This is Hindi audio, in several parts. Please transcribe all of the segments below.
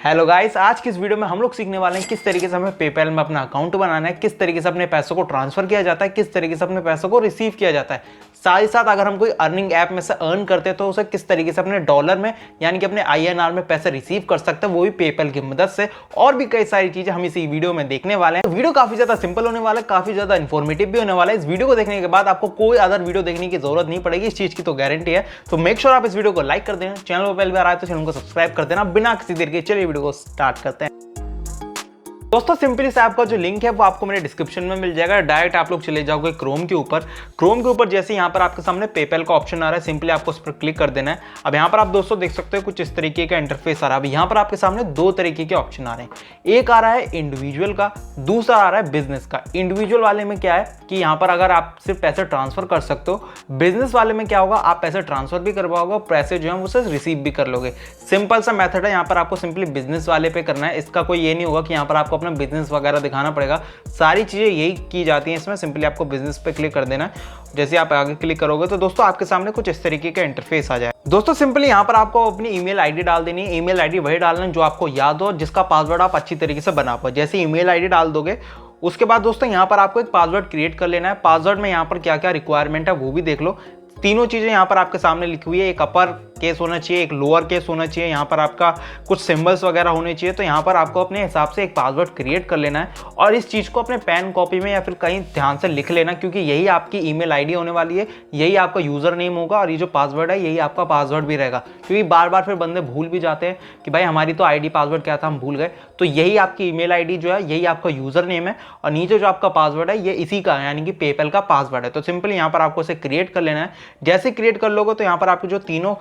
हेलो गाइस, आज की इस वीडियो में हम लोग सीखने वाले हैं किस तरीके से हमें पेपैल में अपना अकाउंट बनाना है, किस तरीके से अपने पैसों को ट्रांसफर किया जाता है, किस तरीके से अपने पैसों को रिसीव किया जाता है। साथ ही साथ अगर हम कोई अर्निंग ऐप में से अर्न करते हैं तो उसे किस तरीके से अपने डॉलर में यानी कि अपने INR में पैसे रिसीव कर सकते हैं, वो भी पेपैल की मदद से। और भी कई सारी चीजें हम इसी वीडियो में देखने वाले हैं। तो वीडियो काफी ज्यादा सिंपल होने वाला है, काफी ज्यादा इन्फॉर्मेटिव भी होने वाला है। इस वीडियो को देखने के बाद आपको कोई अदर वीडियो देखने की जरूरत नहीं पड़ेगी, इस चीज की तो गारंटी है। तो मेक श्योर आप इस वीडियो को लाइक कर देना, चैनल पर पहली बार आए तो चैनल को सब्सक्राइब कर देना। बिना किसी देर के चलिए वीडियो को स्टार्ट करते हैं। दोस्तों सिंपली इस ऐप का जो लिंक है वो आपको मेरे डिस्क्रिप्शन में मिल जाएगा। डायरेक्ट आप लोग चले जाओगे क्रोम के ऊपर। क्रोम के ऊपर जैसे यहाँ पर आपके सामने पेपैल का ऑप्शन आ रहा है, सिंपली आपको उस पर क्लिक कर देना है। अब यहाँ पर आप दोस्तों देख सकते हो कुछ इस तरीके का इंटरफेस आ रहा है। अब यहाँ पर आपके सामने दो तरीके के ऑप्शन आ रहे हैं, एक आ रहा है इंडिविजुअल का, दूसरा आ रहा है बिजनेस का। इंडिविजुअल वाले में क्या है कि यहाँ पर अगर आप सिर्फ पैसे ट्रांसफर कर सकते हो, बिजनेस वाले में क्या होगा आप पैसे ट्रांसफर भी कर पाओगे, पैसे जो है वो सिर्फ रिसीव भी कर लोगे। सिंपल सा मेथड है, यहाँ पर आपको सिंपली बिजनेस वाले पे करना है। इसका कोई ये नहीं होगा कि यहाँ पर आपको अपना बिजनेस वगैरह दिखाना पड़ेगा, सारी चीजें यही की जाती हैं इसमें। सिंपली आपको बिजनेस पे क्लिक कर देना है। जैसे आप आगे क्लिक करोगे तो दोस्तों आपके सामने कुछ इस तरीके का इंटरफेस आ जाए। दोस्तों सिंपली यहाँ पर आपको अपनी ईमेल आईडी डाल देनी है। ईमेल आईडी वही डालना है जो आपको याद हो, जिसका पासवर्ड आप अच्छी तरीके से बना पाओ। जैसे ईमेल आईडी डाल दोगे उसके बाद दोस्तों यहाँ पर आपको एक पासवर्ड क्रिएट कर लेना है। पासवर्ड में यहाँ पर क्या क्या रिक्वायरमेंट है वो भी देख लो। तीनों चीजें यहाँ पर आपके सामने लिखी हुई है, एक अपर केस होना चाहिए, एक लोअर केस होना चाहिए, यहाँ पर आपका कुछ सिंबल्स वगैरह होने चाहिए। तो यहाँ पर आपको अपने हिसाब से एक पासवर्ड क्रिएट कर लेना है और इस चीज़ को अपने पेन कॉपी में या फिर कहीं ध्यान से लिख लेना, क्योंकि यही आपकी ईमेल आईडी होने वाली है, यही आपका यूजर नेम होगा और ये जो पासवर्ड है यही आपका पासवर्ड भी रहेगा। क्योंकि बार बार फिर बंदे भूल भी जाते हैं कि भाई हमारी तो आईडी पासवर्ड क्या था, हम भूल गए। तो यही आपकी ईमेल आईडी जो है यही आपका यूजर नेम है और नीचे जो आपका पासवर्ड है ये इसी का यानी कि पेपैल का पासवर्ड है। तो सिंपली यहाँ पर आपको इसे क्रिएट कर लेना है। जैसे क्रिएट कर लोगे तो यहाँ पर आपके जो तीनों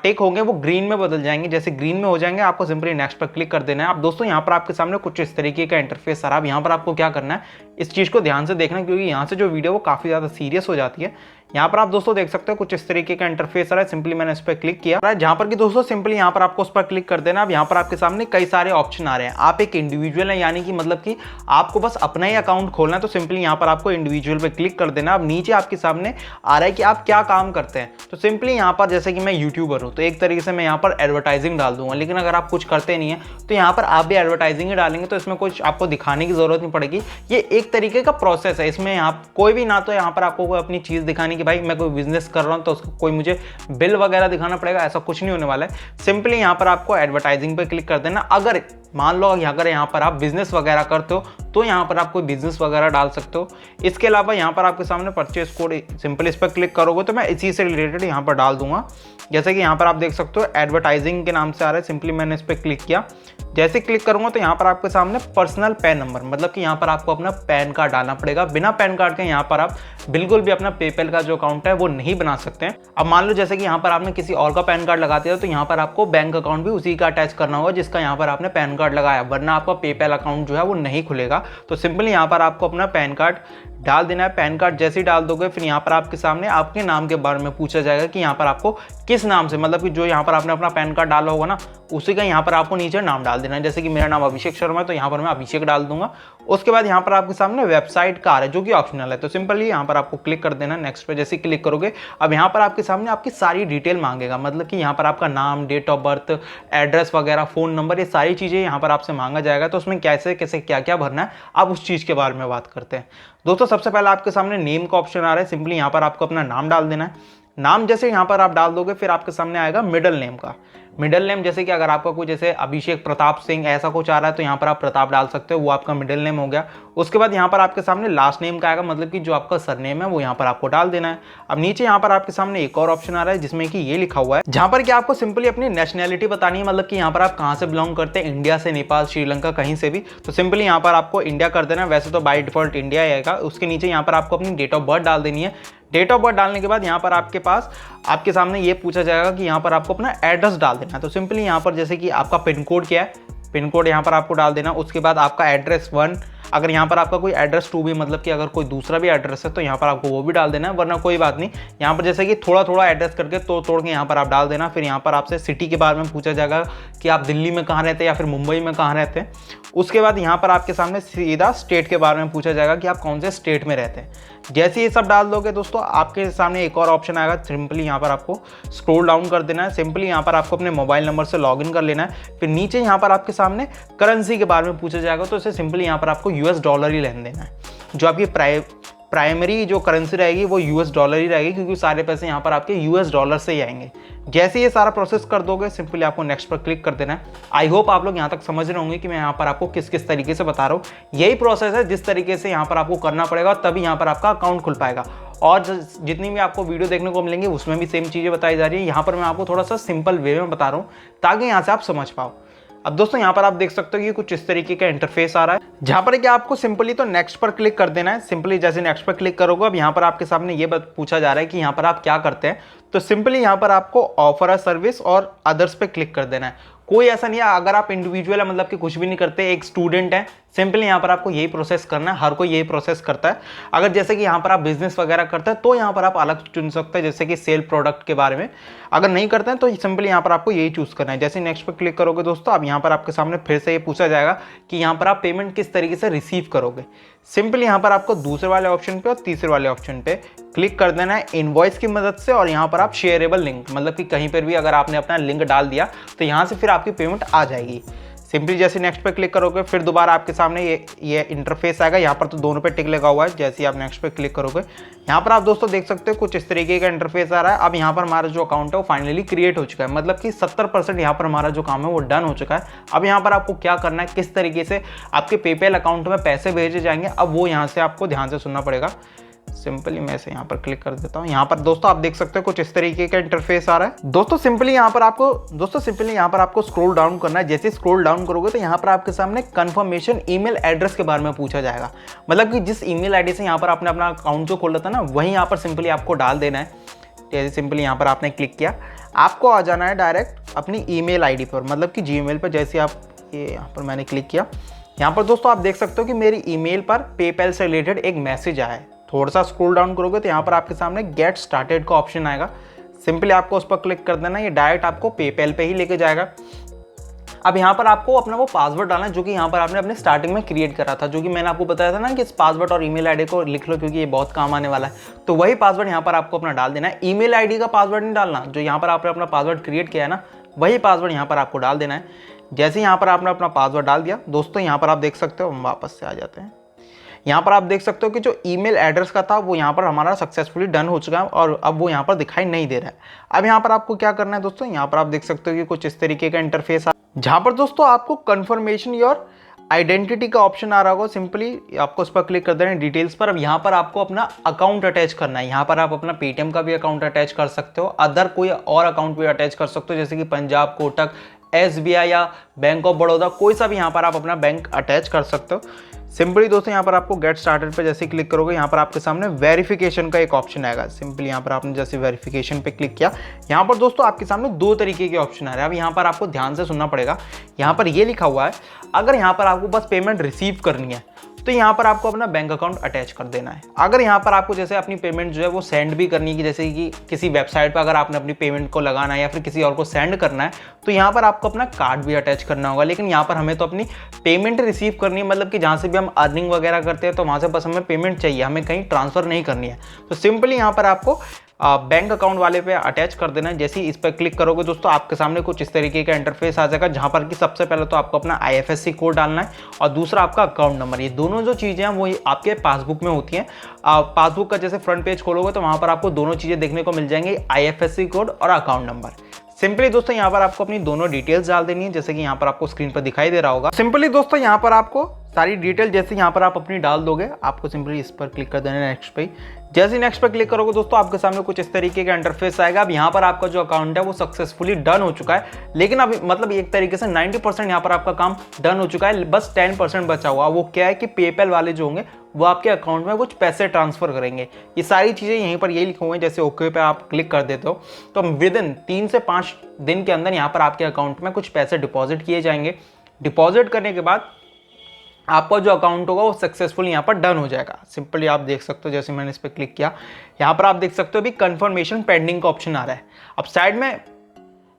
टिक होंगे वो ग्रीन में बदल जाएंगे। जैसे ग्रीन में हो जाएंगे आपको सिंपली नेक्स्ट पर क्लिक कर देना है। अब दोस्तों यहाँ पर आपके सामने कुछ इस तरीके का इंटरफेस आ रहा है। अब यहाँ पर आपको क्या करना है, इस चीज़ को ध्यान से देखना, क्योंकि यहाँ से जो वीडियो वो काफ़ी ज़्यादा सीरियस हो जाती है। यहाँ पर आप दोस्तों देख सकते हो कुछ इस तरीके का इंटरफेस आ रहा है। सिंपली मैंने इस पर क्लिक किया, जहाँ पर कि दोस्तों सिंपली यहाँ पर आपको उस पर क्लिक कर देना। अब यहाँ पर आपके सामने कई सारे ऑप्शन आ रहे हैं। आप एक इंडिविजुअल है यानी कि मतलब कि आपको बस अपना ही अकाउंट खोलना है, तो सिंपली यहाँ पर आपको इंडिविजुअल पे क्लिक कर देना। अब नीचे आपके सामने आ रहा है कि आप क्या काम करते हैं। तो सिंपली यहाँ पर जैसे कि मैं यूट्यूबर हूँ तो एक तरीके से मैं यहाँ पर एडवर्टाइजिंग डाल दूंगा, लेकिन अगर आप कुछ करते नहीं है तो यहाँ पर आप भी एडवर्टाइजिंग ही डालेंगे, तो इसमें कुछ आपको दिखाने की जरूरत नहीं पड़ेगी। ये एक तरीके का प्रोसेस है, इसमें यहाँ कोई भी ना तो यहाँ पर आपको कोई अपनी चीज़ दिखाने की भाई मैं कोई बिजनेस कर रहा हूँ तो उसको कोई मुझे बिल वगैरह दिखाना पड़ेगा, ऐसा कुछ नहीं होने वाला है। सिंपली यहाँ पर आपको एडवर्टाइजिंग पे क्लिक कर देना। अगर मान लो अगर यहाँ पर आप बिजनेस वगैरह करते हो तो यहाँ पर आप कोई बिजनेस वगैरह डाल सकते हो। इसके अलावा यहाँ पर आपके सामने परचेज कोड, सिंपल इस पर क्लिक करोगे तो मैं इसी से रिलेटेड यहाँ पर डाल दूंगा। जैसे कि यहाँ पर आप देख सकते हो एडवर्टाइजिंग के नाम से आ रहा है। सिंपली मैंने इस पर क्लिक किया, जैसे क्लिक करूंगा तो यहाँ पर आपके सामने पर्सनल पैन नंबर, मतलब कि यहाँ पर आपको अपना पैन कार्ड डालना पड़ेगा। बिना पैन कार्ड के यहाँ पर आप बिल्कुल भी अपना पेपैल का जो अकाउंट है वो नहीं बना सकते हैं। अब मान लो जैसे कि यहाँ पर आपने किसी और का पैन कार्ड लगा दिया तो यहाँ पर आपको बैंक अकाउंट भी उसी का अटैच करना होगा जिसका यहाँ पर आपने पैन कार्ड लगाया, वरना आपका पेपैल अकाउंट जो है वो नहीं खुलेगा। तो सिंपली यहाँ पर आपको अपना पैन कार्ड डाल देना है। पैन कार्ड जैसे ही डाल दोगे फिर यहाँ पर आपके सामने आपके नाम के बारे में पूछा जाएगा कि यहाँ पर आपको किस नाम से, मतलब कि जो यहाँ पर आपने अपना पैन कार्ड डाला होगा ना उसी का यहाँ पर आपको नीचे नाम डाल देना है। जैसे कि मेरा नाम अभिषेक शर्मा है तो यहाँ पर मैं अभिषेक डाल दूंगा। उसके बाद यहाँ पर आपके सामने वेबसाइट का आ रहा है जो कि ऑप्शनल है, तो सिंपली यहाँ पर आपको क्लिक कर देना। नेक्स्ट पे जैसे क्लिक करोगे अब यहाँ पर आपके सामने आपकी सारी डिटेल मांगेगा, मतलब कि यहाँ पर आपका नाम, डेट ऑफ बर्थ, एड्रेस वगैरह, फोन नंबर, ये सारी चीज़ें यहाँ पर आपसे मांगा जाएगा। तो उसमें कैसे कैसे क्या क्या भरना है आप उस चीज़ के बारे में बात करते हैं। दोस्तों सबसे पहले आपके सामने नेम का ऑप्शन आ रहा है। सिंपली यहाँ पर आपको अपना नाम डाल देना है। नाम जैसे यहाँ पर आप डाल दोगे फिर आपके सामने आएगा मिडल नेम का। मिडल नेम जैसे कि अगर आपका कोई जैसे अभिषेक प्रताप सिंह ऐसा कुछ आ रहा है तो यहाँ पर आप प्रताप डाल सकते हो, वो आपका मिडल नेम हो गया। उसके बाद यहाँ पर आपके सामने लास्ट नेम का आएगा, मतलब कि जो आपका सरनेम है वो यहाँ पर आपको डाल देना है। अब नीचे यहाँ पर आपके सामने एक और ऑप्शन आ रहा है जिसमें कि ये लिखा हुआ है, जहाँ पर कि आपको सिंपली अपनी नेशनैलिटी बतानी है, मतलब कि यहाँ पर आप कहाँ से बिलोंग करते हैं, इंडिया से, नेपाल, श्रीलंका, कहीं से भी। तो सिंपली यहाँ पर आपको इंडिया कर देना है, वैसे तो बाय डिफॉल्ट इंडिया आएगा। उसके नीचे यहाँ पर आपको अपनी डेट ऑफ बर्थ डाल देनी है। डेट ऑफ बर्थ डालने के बाद यहाँ पर आपके पास आपके सामने ये पूछा जाएगा कि यहाँ पर आपको अपना एड्रेस डाल देना है। तो सिंपली यहाँ पर जैसे कि आपका पिन कोड क्या है, पिन कोड यहाँ पर आपको डाल देना। उसके बाद आपका एड्रेस 1, अगर यहाँ पर आपका कोई एड्रेस टू भी मतलब कि अगर कोई दूसरा भी एड्रेस है तो यहाँ पर आपको वो भी डाल देना है, वरना कोई बात नहीं। यहाँ पर जैसे कि थोड़ा थोड़ा एड्रेस करके तोड़ के यहाँ पर आप डाल देना। फिर यहाँ पर आपसे सिटी के बारे में पूछा जाएगा कि आप दिल्ली में कहाँ रहते हैं या फिर मुंबई में कहाँ रहते हैं। उसके बाद यहाँ पर आपके सामने सीधा स्टेट के बारे में पूछा जाएगा कि आप कौन से स्टेट में रहते हैं। जैसे ये सब डाल दोगे दोस्तों, आपके सामने एक और ऑप्शन आएगा। सिंपली यहाँ पर आपको स्क्रॉल डाउन कर देना है। सिंपली यहाँ पर आपको अपने मोबाइल नंबर से लॉगिन कर लेना है। फिर नीचे यहाँ पर आपके सामने करेंसी के बारे में पूछा जाएगा, तो इसे सिंपली यहाँ पर आपको US डॉलर ही लेने देना है। जो आपकी प्राइमरी जो करेंसी रहेगी वो US डॉलर ही रहेगी, क्योंकि सारे पैसे यहाँ पर आपके US डॉलर से ही आएंगे। जैसे ये सारा प्रोसेस कर दोगे, सिंपली आपको नेक्स्ट पर क्लिक कर देना है। आई होप आप लोग यहाँ तक समझ रहे होंगे कि मैं यहाँ पर आपको किस किस तरीके से बता रहा हूँ। यही प्रोसेस है जिस तरीके से यहाँ पर आपको करना पड़ेगा, तभी यहाँ पर आपका अकाउंट खुल पाएगा। और जितनी भी आपको वीडियो देखने को मिलेंगी उसमें भी सेम चीज़ें बताई जा रही है। यहाँ पर मैं आपको थोड़ा सा सिंपल वे में बता रहा हूँ ताकि यहाँ से आप समझ पाओ। अब दोस्तों यहाँ पर आप देख सकते हो कि कुछ इस तरीके का इंटरफेस आ रहा है, जहाँ पर कि आपको सिंपली तो नेक्स्ट पर क्लिक कर देना है। सिंपली जैसे नेक्स्ट पर क्लिक करोगे, अब यहाँ पर आपके सामने ये पूछा जा रहा है कि यहाँ पर आप क्या करते हैं। तो सिंपली यहाँ पर आपको ऑफर अ सर्विस और अदर्स पे क्लिक कर देना है। कोई ऐसा नहीं है, अगर आप इंडिविजुअल है मतलब कि कुछ भी नहीं करते, एक स्टूडेंट है, सिंपली यहाँ पर आपको यही प्रोसेस करना है। हर कोई यही प्रोसेस करता है। अगर जैसे कि यहाँ पर आप बिजनेस वगैरह करते हैं तो यहाँ पर आप अलग चुन सकते हैं, जैसे कि सेल प्रोडक्ट के बारे में। अगर नहीं करते हैं तो सिंपली यहाँ पर आपको यही चूज करना है। जैसे नेक्स्ट पर क्लिक करोगे दोस्तों, अब यहाँ पर आपके सामने फिर से ये पूछा जाएगा कि यहाँ पर आप पेमेंट किस तरीके से रिसीव करोगे। सिंपली यहाँ पर आपको दूसरे वाले ऑप्शन पे और तीसरे वाले ऑप्शन पे क्लिक कर देना है इनवॉइस की मदद से। और यहाँ पर आप शेयरेबल लिंक, मतलब कि कहीं पर भी अगर आपने अपना लिंक डाल दिया तो यहाँ से फिर आपकी पेमेंट आ जाएगी। सिंपली जैसे नेक्स्ट पे क्लिक करोगे, फिर दोबारा आपके सामने ये इंटरफेस आएगा। यहाँ पर तो दोनों पे टिक लगा हुआ है। जैसे ही आप नेक्स्ट पे क्लिक करोगे, यहाँ पर आप दोस्तों देख सकते हो कुछ इस तरीके का इंटरफेस आ रहा है। अब यहाँ पर हमारा जो अकाउंट है वो फाइनली क्रिएट हो चुका है, मतलब कि 70% यहाँ पर हमारा जो काम है वो डन हो चुका है। अब यहाँ पर आपको क्या करना है, किस तरीके से आपके पेपैल अकाउंट में पैसे भेजे जाएंगे, अब वो यहाँ से आपको ध्यान से सुनना पड़ेगा। सिंपली मैं से यहाँ पर क्लिक कर देता हूँ। यहाँ पर दोस्तों आप देख सकते हो कुछ इस तरीके का इंटरफेस आ रहा है। दोस्तों सिंपली यहाँ पर आपको स्क्रॉल डाउन करना है। जैसे स्क्रॉल डाउन करोगे तो यहाँ पर आपके सामने कंफर्मेशन ईमेल एड्रेस के बारे में पूछा जाएगा, मतलब कि जिस ईमेल आईडी से यहाँ पर आपने अपना अकाउंट जो खोला था ना, वही यहाँ पर सिंपली आपको डाल देना है। जैसे सिंपली यहाँ पर आपने क्लिक किया, आपको आ जाना है डायरेक्ट अपनी ईमेल आईडी पर, मतलब कि जीमेल पर। जैसे आप ये यहाँ पर मैंने क्लिक किया, यहाँ पर दोस्तों आप देख सकते हो कि मेरी ईमेल पर पेपैल से रिलेटेड एक मैसेज आया है। थोड़ा सा स्क्रॉल डाउन करोगे तो यहाँ पर आपके सामने गेट स्टार्टेड का ऑप्शन आएगा। सिंपली आपको उस पर क्लिक कर देना, ये डायरेक्ट आपको पेपैल पे ही लेके जाएगा। अब यहाँ पर आपको अपना वो पासवर्ड डालना है जो कि यहाँ पर आपने अपने स्टार्टिंग में क्रिएट करा था, जो कि मैंने आपको बताया था ना कि इस पासवर्ड और ईमेल आईडी को लिख लो क्योंकि ये बहुत काम आने वाला है। तो वही पासवर्ड यहाँ पर आपको अपना डाल देना है। ईमेल आईडी का पासवर्ड नहीं डालना, जो यहाँ पर आपने अपना पासवर्ड क्रिएट किया है ना, वही पासवर्ड यहाँ पर आपको डाल देना है। जैसे यहाँ पर आपने अपना पासवर्ड डाल दिया दोस्तों, यहाँ पर आप देख सकते हो, हम वापस से आ जाते हैं। यहाँ पर आप देख सकते हो कि जो ईमेल एड्रेस का था वो यहाँ पर हमारा सक्सेसफुली डन हो चुका है और अब वो यहाँ पर दिखाई नहीं दे रहा है। अब यहाँ पर आपको क्या करना है दोस्तों, यहाँ पर आप देख सकते हो कि कुछ इस तरीके का इंटरफेस जहाँ पर दोस्तों आपको कंफर्मेशन योर आइडेंटिटी का ऑप्शन आ रहा होगा। सिंपली आपको उस पर क्लिक कर देना है डिटेल्स पर। अब यहाँ पर आपको अपना अकाउंट अटैच करना है। यहाँ पर आप अपना पेटीएम का भी अकाउंट अटैच कर सकते हो, अदर कोई और अकाउंट भी अटैच कर सकते हो, जैसे कि पंजाब, कोटक, SBI या बैंक ऑफ बड़ौदा, कोई सा भी यहाँ पर आप अपना बैंक अटैच कर सकते हो। सिंपली दोस्तों यहाँ पर आपको गेट स्टार्टेड पे जैसे क्लिक करोगे, यहाँ पर आपके सामने वेरिफिकेशन का एक ऑप्शन आएगा। सिंपली यहाँ पर आपने जैसे वेरिफिकेशन पे क्लिक किया, यहाँ पर दोस्तों आपके सामने दो तरीके के ऑप्शन आ रहे हैं। अब यहाँ पर आपको ध्यान से सुनना पड़ेगा। यहाँ पर ये लिखा हुआ है, अगर यहाँ पर आपको बस पेमेंट रिसीव करनी है तो यहाँ पर आपको अपना बैंक अकाउंट अटैच कर देना है। अगर यहाँ पर आपको जैसे अपनी पेमेंट जो है वो सेंड भी करनी है, जैसे कि किसी वेबसाइट पर अगर आपने अपनी पेमेंट को लगाना है या फिर किसी और को सेंड करना है, तो यहाँ पर आपको अपना कार्ड भी अटैच करना होगा। लेकिन यहाँ पर हमें तो अपनी पेमेंट रिसीव करनी है, मतलब कि जहाँ से भी हम अर्निंग वगैरह करते हैं तो वहाँ से बस हमें पेमेंट चाहिए, हमें कहीं ट्रांसफर नहीं करनी है। तो सिंपली यहाँ पर आपको बैंक अकाउंट वाले पे अटैच कर देना है। जैसे ही इस पर क्लिक करोगे दोस्तों आपके सामने कुछ इस तरीके का इंटरफेस आ जाएगा, जहां पर कि सबसे पहले तो आपको अपना IFSC कोड डालना है और दूसरा आपका अकाउंट नंबर। ये दोनों जो चीज़ें हैं वो आपके पासबुक में होती हैं। पासबुक का जैसे फ्रंट पेज खोलोगे तो वहां पर आपको दोनों चीज़ें देखने को मिल जाएंगी, IFSC कोड और अकाउंट नंबर। सिंपली दोस्तों यहाँ पर आपको अपनी दोनों डिटेल्स डाल देनी है, जैसे कि यहाँ पर आपको स्क्रीन पर दिखाई दे रहा होगा। सिंपली दोस्तों यहाँ पर आपको सारी डिटेल जैसे यहाँ पर आप अपनी डाल दोगे, आपको सिंपली इस पर क्लिक कर देना है नेक्स्ट पे। जैसे नेक्स्ट पर क्लिक करोगे दोस्तों आपके सामने कुछ इस तरीके का इंटरफेस आएगा। अब यहाँ पर आपका जो अकाउंट है वो सक्सेसफुली डन हो चुका है, लेकिन अब मतलब एक तरीके से 90% यहाँ पर आपका काम डन हो चुका है, बस 10% बचा हुआ। वो क्या है कि पेपैल वाले जो होंगे वो आपके अकाउंट में कुछ पैसे ट्रांसफर करेंगे। ये सारी चीज़ें यहीं पर यही लिखे हुए हैं। जैसे ओके पे आप क्लिक कर देते हो तो विद इन 3 से 5 दिन के अंदर यहाँ पर आपके अकाउंट में कुछ पैसे डिपॉजिट किए जाएंगे। डिपॉजिट करने के बाद आपका जो अकाउंट होगा वो सक्सेसफुल यहाँ पर डन हो जाएगा। सिंपली आप देख सकते हो, जैसे मैंने इस पर क्लिक किया, यहाँ पर आप देख सकते हो अभी कंफर्मेशन पेंडिंग का ऑप्शन आ रहा है। अब साइड में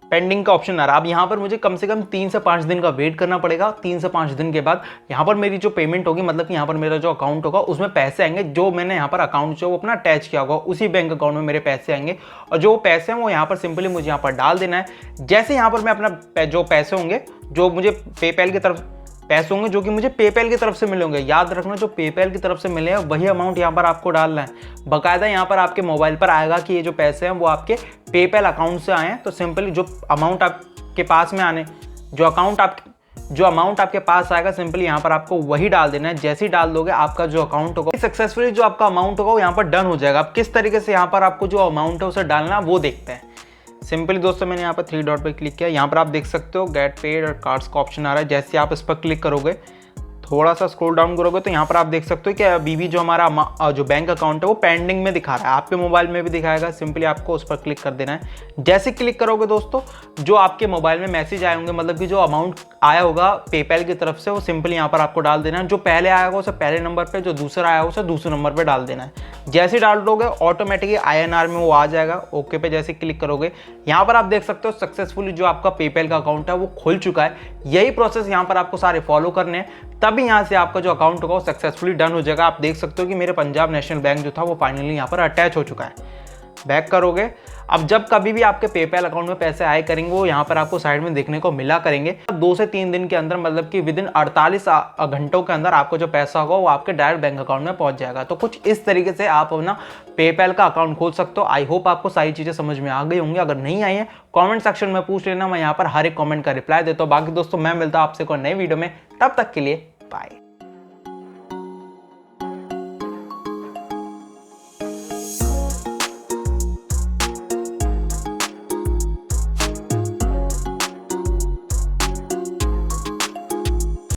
पेंडिंग का ऑप्शन आ रहा है। अब यहाँ पर मुझे कम से कम 3 से 5 दिन का वेट करना पड़ेगा। 3 से 5 दिन के बाद यहाँ पर मेरी जो पेमेंट होगी, मतलब कि यहाँ पर मेरा जो अकाउंट होगा उसमें पैसे आएंगे। जो मैंने यहाँ पर अकाउंट जो अपना अटैच किया होगा उसी बैंक अकाउंट में मेरे पैसे आएंगे, और जो पैसे हैं वो यहाँ पर सिंपली मुझे यहाँ पर डाल देना है। जैसे यहाँ पर मैं अपना जो पैसे होंगे, जो मुझे पेपैल की तरफ पैसे होंगे, जो कि मुझे पेपैल की तरफ से मिले होंगे, याद रखना जो पेपैल की तरफ से मिले हैं वही अमाउंट यहाँ पर आपको डालना है। बाकायदा यहाँ पर आपके मोबाइल पर आएगा कि ये जो पैसे हैं वो आपके पेपैल अकाउंट से आए हैं। तो सिंपली जो अमाउंट आपके पास में आने जो अमाउंट आपके पास आएगा, सिंपली यहाँ पर आपको वही डाल देना है। जैसे ही डाल दोगे आपका जो अकाउंट होगा सक्सेसफुली जो आपका अमाउंट होगा वो यहाँ पर डन हो जाएगा। अब किस तरीके से यहाँ पर आपको जो अमाउंट है उसे डालना वो देखते हैं। सिंपली दोस्तों मैंने यहाँ पर 3 डॉट पर क्लिक किया, यहाँ पर आप देख सकते हो गेट पेड और कार्ड्स का ऑप्शन आ रहा है। जैसे आप इस पर क्लिक करोगे, थोड़ा सा स्क्रॉल डाउन करोगे तो यहाँ पर आप देख सकते हो कि अभी भी जो हमारा जो बैंक अकाउंट है वो पेंडिंग में दिखा रहा है। आपके मोबाइल में भी दिखाएगा, सिंपली आपको उस पर क्लिक कर देना है। जैसे क्लिक करोगे दोस्तों, जो आपके मोबाइल में मैसेज आए होंगे, मतलब कि जो अमाउंट आया होगा पेपैल की तरफ से, वो सिंपली यहाँ पर आपको डाल देना है। जो पहले आया होगा उसे पहले नंबर पर, जो दूसरा आया होगा उसे दूसरे नंबर पर डाल देना है। जैसे डाल दोगे ऑटोमेटिकली INR में वो आ जाएगा। ओके पे जैसे क्लिक करोगे, यहाँ पर आप देख सकते हो सक्सेसफुली जो आपका पेपैल का अकाउंट है वो खुल चुका है। यही प्रोसेस यहाँ पर आपको सारे फॉलो करने हैं, तभी यहाँ से आपका जो अकाउंट होगा वो सक्सेसफुली डन हो जाएगा। आप देख सकते हो कि मेरे पंजाब नेशनल बैंक जो था वो फाइनली यहाँ पर अटैच हो चुका है। बैक करोगे, अब जब कभी भी आपके पेपैल अकाउंट में पैसे आए करेंगे वो यहाँ पर आपको साइड में देखने को मिला करेंगे। 2 से 3 दिन के अंदर, मतलब कि विदिन 48 घंटों के अंदर आपको जो पैसा होगा वो आपके डायरेक्ट बैंक अकाउंट में पहुंच जाएगा। तो कुछ इस तरीके से आप अपना पेपैल का अकाउंट खोल सकते हो। आई होप आपको सारी चीजें समझ में आ गई होंगी। अगर नहीं आई है कॉमेंट सेक्शन में पूछ लेना, मैं यहाँ पर हर एक कॉमेंट का रिप्लाई देता हूँ। बाकी दोस्तों मैं मिलता हूँ आपसे कोई नई वीडियो में, तब तक के लिए बाय।